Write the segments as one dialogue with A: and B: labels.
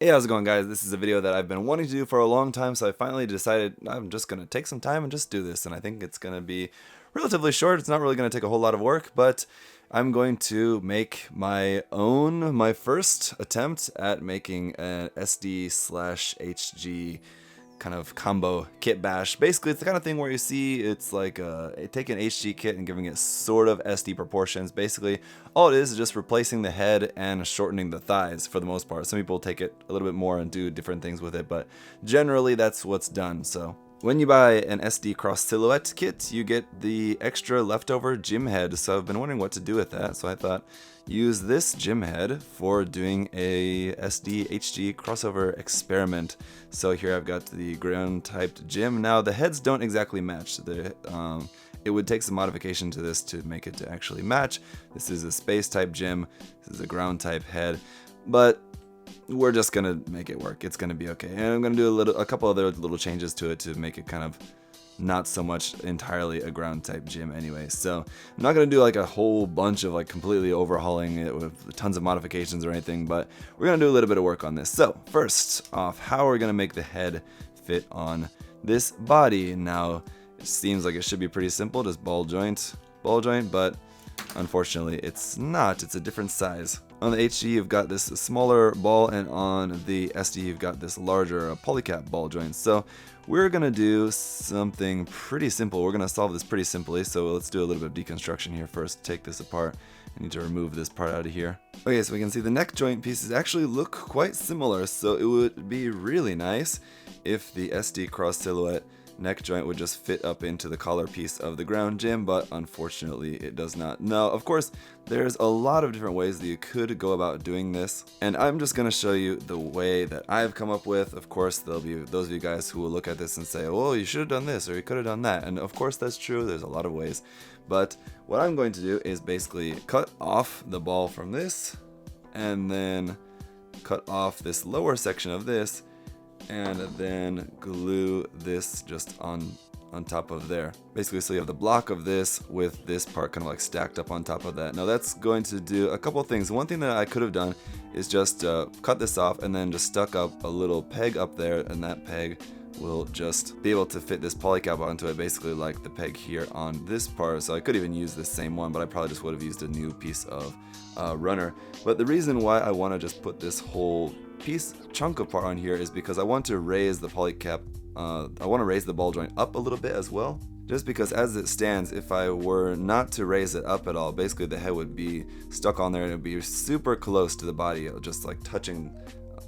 A: Hey, how's it going, guys? This is a video that I've been wanting to do for a long time, so I finally decided I'm just going to take some time and just do this, and I think it's going to be relatively short. It's not really going to take a whole lot of work, but I'm going to make my first attempt at making an SD/HG kind of combo kit bash. Basically, it's the kind of thing where you see it's like taking an HG kit and giving it sort of SD proportions. Basically, all it is just replacing the head and shortening the thighs for the most part. Some people take it a little bit more and do different things with it, but generally that's what's done. So when you buy an SD cross silhouette kit, you get the extra leftover gym head. So I've been wondering what to do with that. So I thought, use this gym head for doing a SD HG crossover experiment. So here I've got the ground typed gym. Now the heads don't exactly match. It would take some modification to this to make it to actually match. This is a space type gym. This is a ground type head, but we're just gonna make it work. It's gonna be okay. And I'm gonna do a couple other little changes to it to make it kind of not so much entirely a ground type gym anyway. So I'm not gonna do like a whole bunch of like completely overhauling it with tons of modifications or anything, but we're gonna do a little bit of work on this. So first off, how are we gonna make the head fit on this body? Now it seems like it should be pretty simple, just ball joint, but unfortunately it's not. It's a different size. On the HG you've got this smaller ball, and on the SD you've got this larger polycap ball joint. So we're gonna do something pretty simple. We're gonna solve this pretty simply. So let's do a little bit of deconstruction here first. Take this apart. I need to remove this part out of here. Okay, so we can see the neck joint pieces actually look quite similar. So it would be really nice if the SD cross silhouette neck joint would just fit up into the collar piece of the ground gym, but unfortunately it does not. Now, of course, there's a lot of different ways that you could go about doing this, and I'm just going to show you the way that I've come up with. Of course, there'll be those of you guys who will look at this and say, oh, you should have done this, or you could have done that, and of course that's true. There's a lot of ways, but what I'm going to do is basically cut off the ball from this, and then cut off this lower section of this, and then glue this just on top of there. Basically, so you have the block of this with this part kind of like stacked up on top of that. Now that's going to do a couple of things. One thing that I could have done is just cut this off and then just stuck up a little peg up there, and that peg will just be able to fit this polycap onto it, basically like the peg here on this part. So I could even use this same one, but I probably just would have used a new piece of runner. But the reason why I want to just put this whole chunk of part on here is because I want to raise the polycap, I want to raise the ball joint up a little bit as well. Just because as it stands, if I were not to raise it up at all, basically the head would be stuck on there and it would be super close to the body, just like touching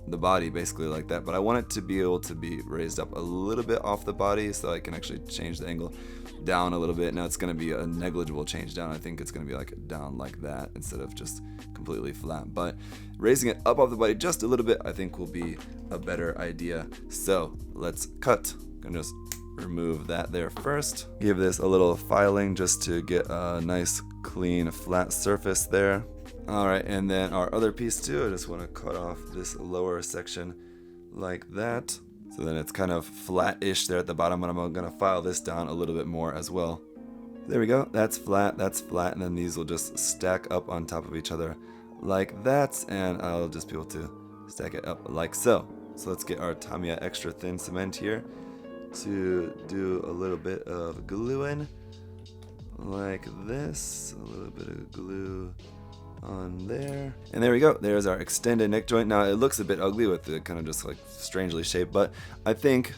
A: the body basically like that. But I want it to be able to be raised up a little bit off the body so I can actually change the angle down a little bit. Now it's going to be a negligible change down. I think it's going to be like down like that instead of just completely flat, but raising it up off the body just a little bit I think will be a better idea. So let's cut. I'm gonna just remove that there first. Give this a little filing just to get a nice clean flat surface there. Alright, and then our other piece too, I just want to cut off this lower section like that. So then it's kind of flat-ish there at the bottom, and I'm going to file this down a little bit more as well. There we go, that's flat, and then these will just stack up on top of each other like that, and I'll just be able to stack it up like so. So let's get our Tamiya extra thin cement here to do a little bit of gluing like this, a little bit of glue on there, and there we go. There's our extended neck joint. Now it looks a bit ugly with the kind of just like strangely shaped, but I think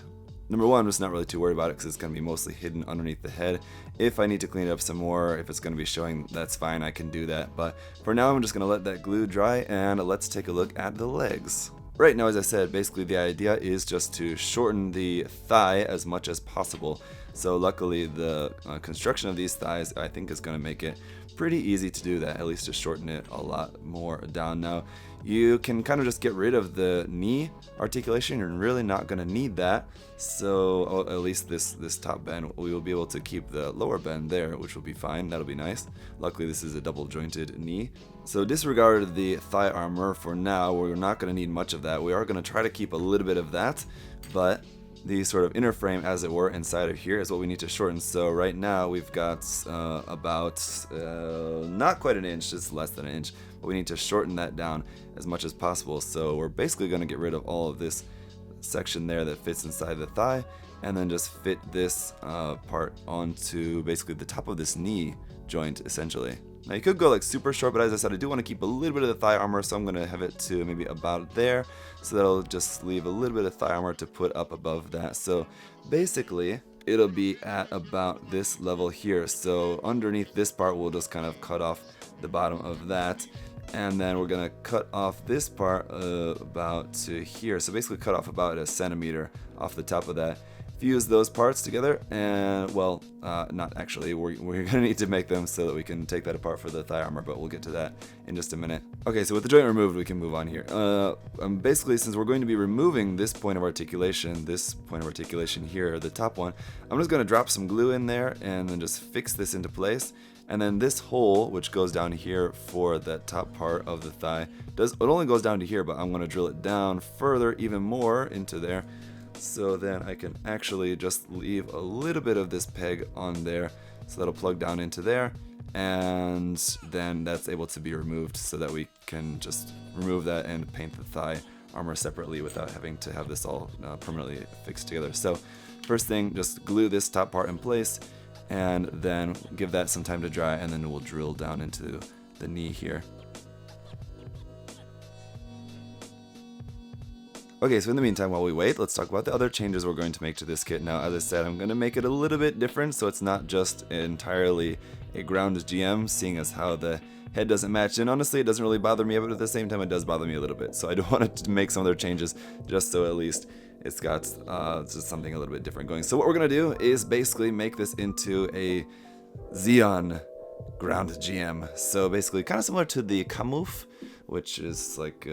A: number one, I'm just not really too worried about it because it's going to be mostly hidden underneath the head. If I need to clean it up some more, if it's going to be showing, that's fine, I can do that. But for now, I'm just going to let that glue dry, and let's take a look at the legs. Right now, as I said, basically the idea is just to shorten the thigh as much as possible. So luckily the construction of these thighs I think is going to make it pretty easy to do that, at least to shorten it a lot more down. Now you can kind of just get rid of the knee articulation. You're really not going to need that, so at least this top bend, we will be able to keep the lower bend there, which will be fine. That'll be nice. Luckily this is a double jointed knee, so disregard the thigh armor for now. We're not going to need much of that. We are going to try to keep a little bit of that, but the sort of inner frame, as it were, inside of here is what we need to shorten. So right now we've got about not quite an inch, just less than an inch, but we need to shorten that down as much as possible. So we're basically going to get rid of all of this section there that fits inside the thigh, and then just fit this part onto basically the top of this knee joint, essentially. Now you could go like super short, but as I said, I do want to keep a little bit of the thigh armor, so I'm going to have it to maybe about there, so that'll just leave a little bit of thigh armor to put up above that. So basically it'll be at about this level here. So underneath this part we'll just kind of cut off the bottom of that, and then we're going to cut off this part about to here. So basically cut off about 1 centimeter off the top of that. Fuse those parts together, and well, not actually, we're gonna need to make them so that we can take that apart for the thigh armor, but we'll get to that in just a minute. Okay, so with the joint removed, we can move on here. Basically, since we're going to be removing this point of articulation here, the top one, I'm just gonna drop some glue in there and then just fix this into place. And then this hole, which goes down here for that top part of the thigh, it only goes down to here, but I'm gonna drill it down further, even more into there. So then I can actually just leave a little bit of this peg on there, so that'll plug down into there, and then that's able to be removed so that we can just remove that and paint the thigh armor separately without having to have this all permanently fixed together. So first thing, just glue this top part in place, and then give that some time to dry, and then we'll drill down into the knee here. Okay, so in the meantime, while we wait, let's talk about the other changes we're going to make to this kit. Now, as I said, I'm going to make it a little bit different, so it's not just entirely a ground GM, seeing as how the head doesn't match. And honestly, it doesn't really bother me, but at the same time, it does bother me a little bit. So I do want to make some other changes, just so at least it's got just something a little bit different going. So what we're going to do is basically make this into a Xeon ground GM. So basically, kind of similar to the Camoufle, which is like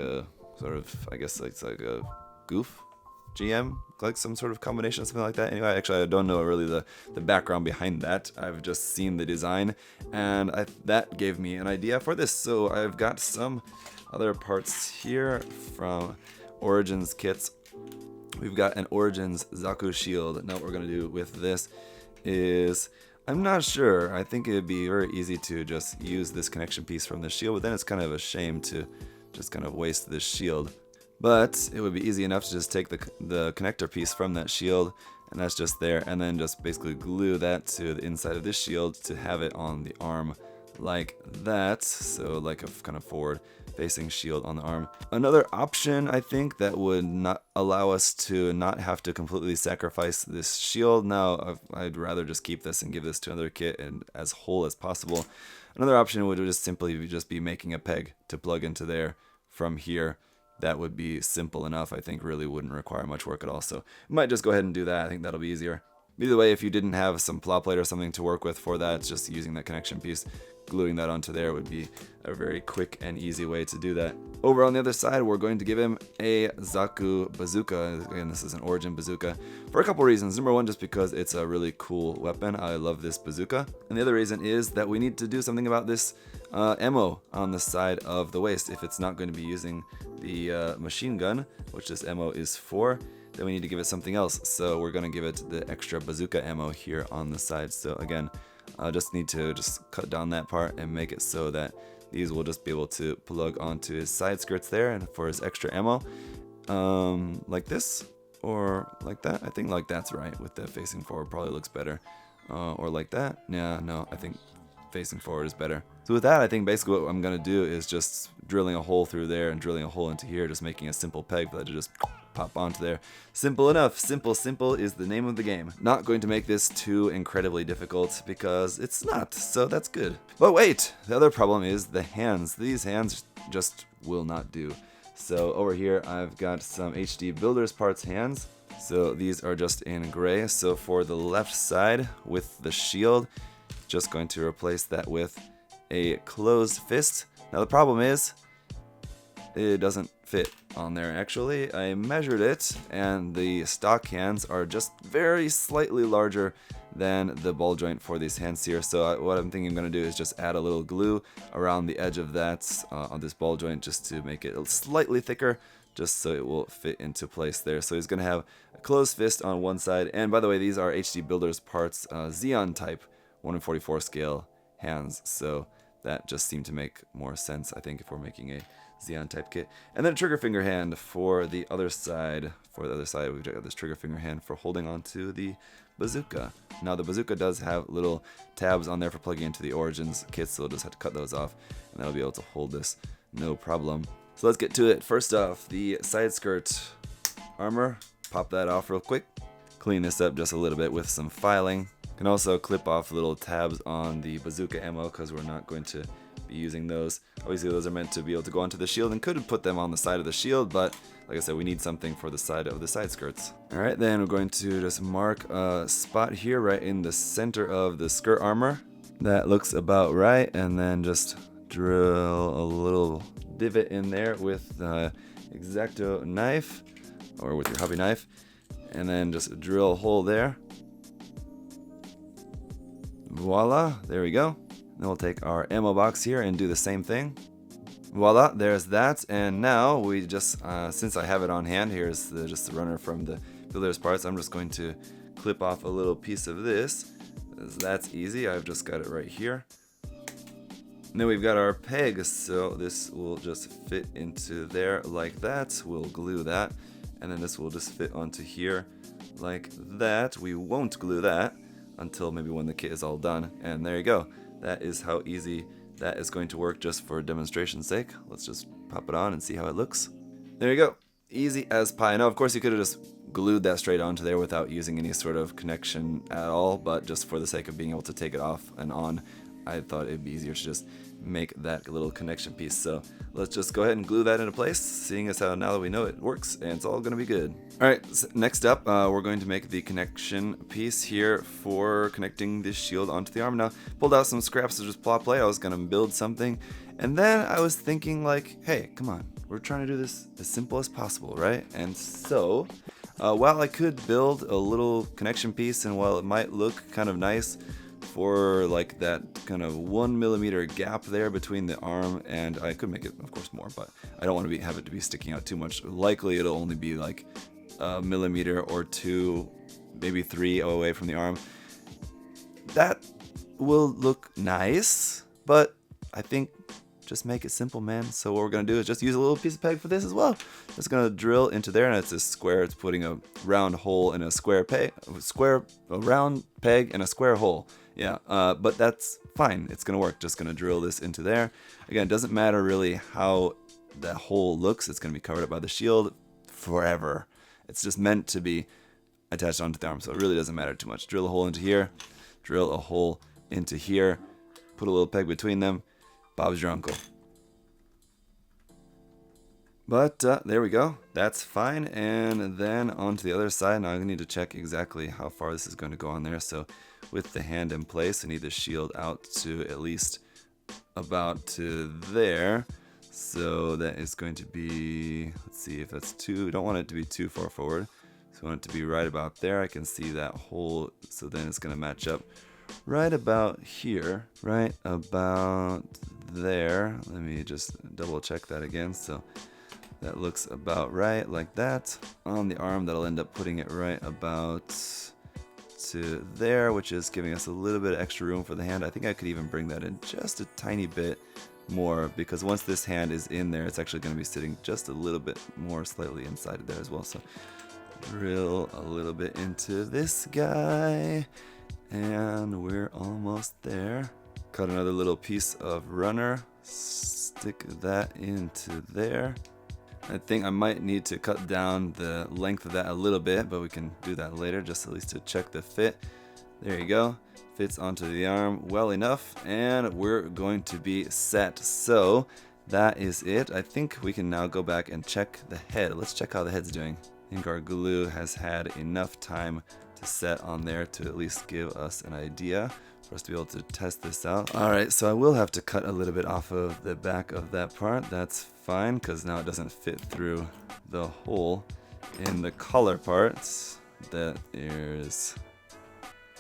A: sort of, I guess it's like a goof GM, like some sort of combination, something like that. Anyway, actually, I don't know really the background behind that. I've just seen the design, and that gave me an idea for this. So I've got some other parts here from Origins kits. We've got an Origins Zaku shield. Now what we're going to do with this is, I'm not sure. I think it would be very easy to just use this connection piece from the shield, but then it's kind of a shame to just kind of waste this shield. But it would be easy enough to just take the connector piece from that shield, and that's just there, and then just basically glue that to the inside of this shield to have it on the arm like that. So like a kind of forward facing shield on the arm. Another option, I think, that would not allow us to not have to completely sacrifice this shield. Now I'd rather just keep this and give this to another kit and as whole as possible. Another option would just simply be making a peg to plug into there from here. That would be simple enough. I think really wouldn't require much work at all. So we might just go ahead and do that. I think that'll be easier. Either way, if you didn't have some plow plate or something to work with for that, just using that connection piece, gluing that onto there would be a very quick and easy way to do that. Over on the other side, we're going to give him a Zaku bazooka. Again, this is an Origin bazooka for a couple reasons. Number one, just because it's a really cool weapon. I love this bazooka. And the other reason is that we need to do something about this ammo on the side of the waist. If it's not going to be using the machine gun, which this ammo is for, then we need to give it something else. So we're going to give it the extra bazooka ammo here on the side. So again, I just need to just cut down that part and make it so that these will just be able to plug onto his side skirts there, and for his extra ammo, like this or like that. I think like that's right, with the facing forward probably looks better, or like that. Yeah, no, I think facing forward is better. So with that, I think basically what I'm gonna do is just drilling a hole through there and drilling a hole into here, just making a simple peg for that to just pop onto there. Simple enough. Simple is the name of the game. Not going to make this too incredibly difficult, because it's not, so that's good. But wait, the other problem is the hands. These hands just will not do. So over here I've got some HD Builders Parts hands. So these are just in gray. So for the left side with the shield, just going to replace that with a closed fist. Now the problem is, it doesn't fit on there actually. I measured it, and the stock hands are just very slightly larger than the ball joint for these hands here. So what I'm thinking I'm going to do is just add a little glue around the edge of that on this ball joint, just to make it slightly thicker, just so it will fit into place there. So he's going to have closed fist on one side. And by the way, these are HD Builders parts, Xeon type 1/44 scale hands. So that just seemed to make more sense, I think, if we're making a Xeon type kit. And then a trigger finger hand for the other side. For the other side, we've got this trigger finger hand for holding onto the bazooka. Now the bazooka does have little tabs on there for plugging into the Origins kits, so we'll just have to cut those off, and that'll be able to hold this no problem. So let's get to it. First off, the side skirt armor. Pop that off real quick. Clean this up just a little bit with some filing. Can also clip off little tabs on the bazooka ammo because we're not going to be using those. Obviously those are meant to be able to go onto the shield, and could put them on the side of the shield, but like I said, we need something for the side of the side skirts. Alright, then we're going to just mark a spot here right in the center of the skirt armor. That looks about right, and then just drill a little divot in there with the X-Acto knife, or with your hobby knife, and then just drill a hole there. Voila, there we go. Then we'll take our ammo box here and do the same thing. Voila, there's that. And now we just, since I have it on hand, here's just the runner from the Builder's parts. I'm just going to clip off a little piece of this. That's easy, I've just got it right here. And then we've got our peg, so this will just fit into there like that. We'll glue that, and then this will just fit onto here like that. We won't glue that until maybe when the kit is all done, and there you go. That is how easy that is going to work, just for demonstration's sake. Let's just pop it on and see how it looks. There you go. Easy as pie. Now, of course, you could have just glued that straight onto there without using any sort of connection at all, but just for the sake of being able to take it off and on, I thought it'd be easier to just make that little connection piece. So let's just go ahead and glue that into place, seeing as how now that we know it works, and it's all going to be good. Alright, so next up, we're going to make the connection piece here for connecting this shield onto the arm. Now, pulled out some scraps to just plop play. I was going to build something, and then I was thinking like, hey, come on, we're trying to do this as simple as possible, right? And so, while I could build a little connection piece, and while it might look kind of nice for like that kind of 1mm gap there between the arm, and I could make it of course more, but I don't want to have it to be sticking out too much. Likely it'll only be like a millimeter or two, maybe 3 away from the arm. That will look nice, but I think just make it simple, man. So what we're gonna do is just use a little piece of peg for this as well. Just gonna drill into there, and it's a square. It's putting a round hole in a square peg, a round peg in a square hole. Yeah, but that's fine. It's gonna work. Just gonna drill this into there. Again, it doesn't matter really how that hole looks. It's gonna be covered up by the shield forever. It's just meant to be attached onto the arm, so it really doesn't matter too much. Drill a hole into here, drill a hole into here, put a little peg between them. Bob's your uncle. But there we go. That's fine. And then onto the other side. Now I need to check exactly how far this is going to go on there. So with the hand in place, I need the shield out to at least about to there. So that is going to be, let's see if that's too, don't want it to be too far forward. So I want it to be right about there. I can see that hole. So then it's going to match up right about here, right about there. Let me just double check that again. So that looks about right, like that. On the arm, that'll end up putting it right about to there, which is giving us a little bit of extra room for the hand. I think I could even bring that in just a tiny bit more, because once this hand is in there, it's actually going to be sitting just a little bit more slightly inside of there as well. So drill a little bit into this guy, and we're almost there. Cut another little piece of runner, stick that into there. I think I might need to cut down the length of that a little bit, but we can do that later, just at least to check the fit. There you go. Fits onto the arm well enough, and we're going to be set. So that is it. I think we can now go back and check the head. Let's check how the head's doing. I think our glue has had enough time to set on there to at least give us an idea for us to be able to test this out. Alright, so I will have to cut a little bit off of the back of that part. That's fine, because now it doesn't fit through the hole in the collar parts. That is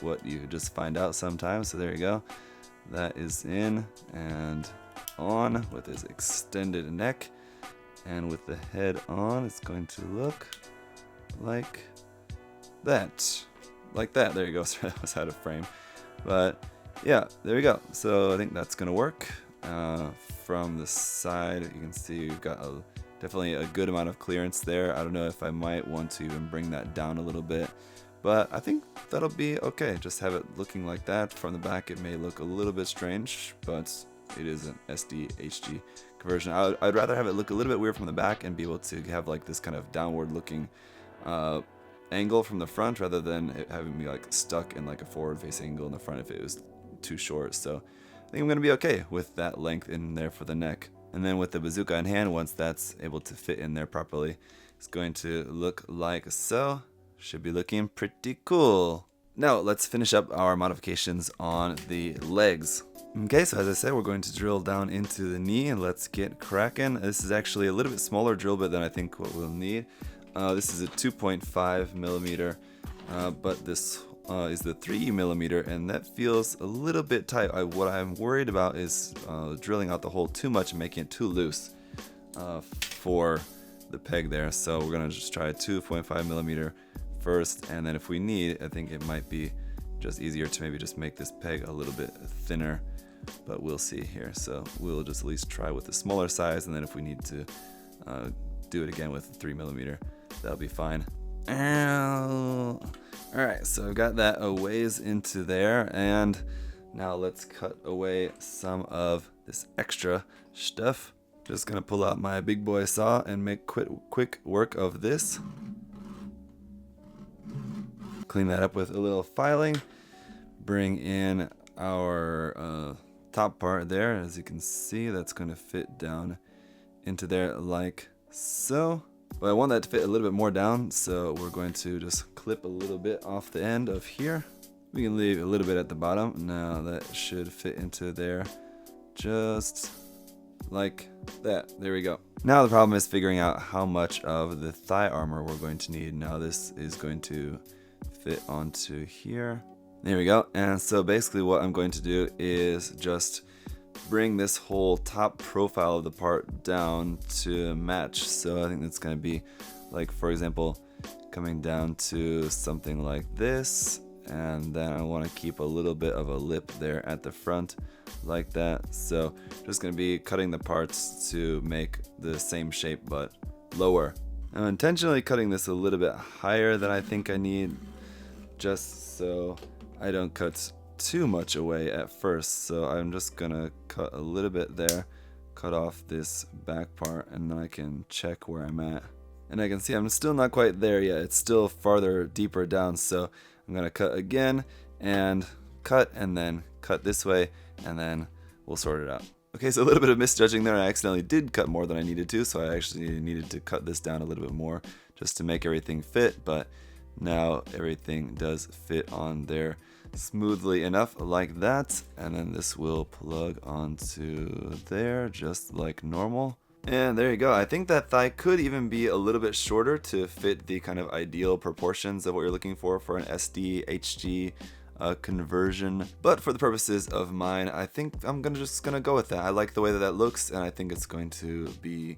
A: what you just find out sometimes. So there you go. That is in and on with his extended neck. And with the head on, it's going to look like that. Like that. There you go. Sorry, that was out of frame. But yeah, there we go. So I think that's going to work. From the side, you can see we've got definitely a good amount of clearance there. I don't know if I might want to even bring that down a little bit, but I think that'll be okay. Just have it looking like that. From the back, it may look a little bit strange, but it is an SD HG conversion. I'd rather have it look a little bit weird from the back and be able to have like this kind of downward looking angle from the front, rather than it having me like stuck in like a forward facing angle in the front if it was too short. So I think I'm going to be okay with that length in there for the neck. And then with the bazooka in hand, once that's able to fit in there properly, it's going to look like so. Should be looking pretty cool. Now let's finish up our modifications on the legs. Okay, so as I said, we're going to drill down into the knee and let's get cracking. This is actually a little bit smaller drill bit than I think what we'll need. This is a 2.5 millimeter, but this is the 3 millimeter, and that feels a little bit tight. What I'm worried about is drilling out the hole too much and making it too loose for the peg there. So we're gonna just try a 2.5 millimeter first, and then if we need, I think it might be just easier to maybe just make this peg a little bit thinner, but we'll see here. So we'll just at least try with the smaller size, and then if we need to do it again with 3 millimeter, that'll be fine. Alright, so I've got that a ways into there, and now let's cut away some of this extra stuff. Just gonna pull out my big boy saw and make quick work of this. Clean that up with a little filing. Bring in our top part there. As you can see, that's gonna fit down into there like so. But I want that to fit a little bit more down, so we're going to just clip a little bit off the end of here. We can leave a little bit at the bottom. Now that should fit into there just like that. There we go. Now the problem is figuring out how much of the thigh armor we're going to need. Now this is going to fit onto here. There we go. And so basically what I'm going to do is just bring this whole top profile of the part down to match. So I think that's going to be like, for example, coming down to something like this, and then I want to keep a little bit of a lip there at the front like that. So just going to be cutting the parts to make the same shape but lower. I'm intentionally cutting this a little bit higher than I think I need, just so I don't cut too much away at first. So I'm just gonna cut a little bit there, cut off this back part, and then I can check where I'm at. And I can see I'm still not quite there yet. It's still farther deeper down, so I'm gonna cut again and then cut this way, and then we'll sort it out. Okay, so a little bit of misjudging there. I accidentally did cut more than I needed to, so I actually needed to cut this down a little bit more just to make everything fit, but now everything does fit on there smoothly enough like that, and then this will plug onto there just like normal. And there you go. I think that thigh could even be a little bit shorter to fit the kind of ideal proportions of what you're looking for an SD HG conversion, but for the purposes of mine, I think I'm just gonna go with that. I like the way that looks, and I think it's going to be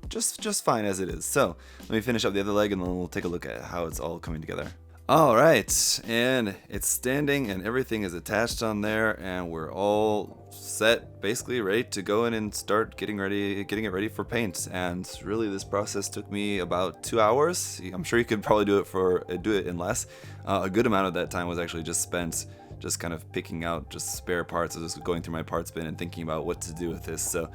A: just fine as it is. So let me finish up the other leg, and then we'll take a look at how it's all coming together. Alright, and it's standing and everything is attached on there, and we're all set, basically ready to go in and start getting it ready for paint. And really this process took me about 2 hours. I'm sure you could probably do it in less. A good amount of that time was actually just spent just kind of picking out just spare parts. I was just going through my parts bin and thinking about what to do with this. So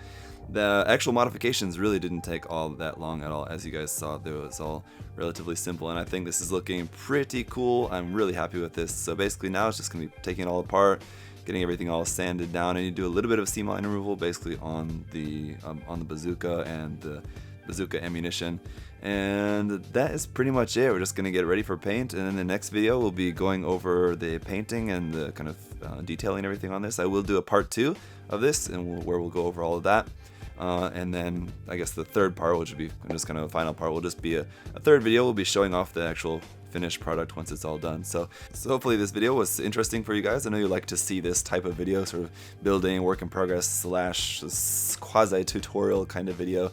A: the actual modifications really didn't take all that long at all. As you guys saw, it was all relatively simple, and I think this is looking pretty cool. I'm really happy with this. So basically now it's just going to be taking it all apart, getting everything all sanded down, and you do a little bit of seam line removal basically on the bazooka and the bazooka ammunition. And that is pretty much it. We're just going to get ready for paint, and in the next video we'll be going over the painting and the kind of detailing everything on this. I will do a part 2 of this, and where we'll go over all of that. And then I guess the third part, which will be just kind of a final part, will just be a third video. We'll be showing off the actual finished product once it's all done. So hopefully this video was interesting for you guys. I know you like to see this type of video, sort of building, work in progress / quasi tutorial kind of video.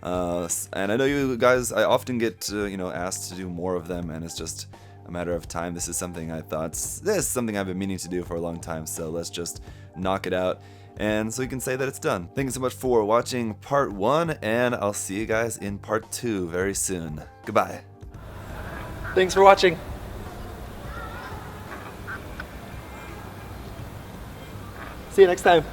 A: And I know you guys, I often get asked to do more of them, and it's just a matter of time. This is something I've been meaning to do for a long time, so let's just knock it out. And so we can say that it's done. Thank you so much for watching part 1, and I'll see you guys in part 2 very soon. Goodbye.
B: Thanks for watching. See you next time.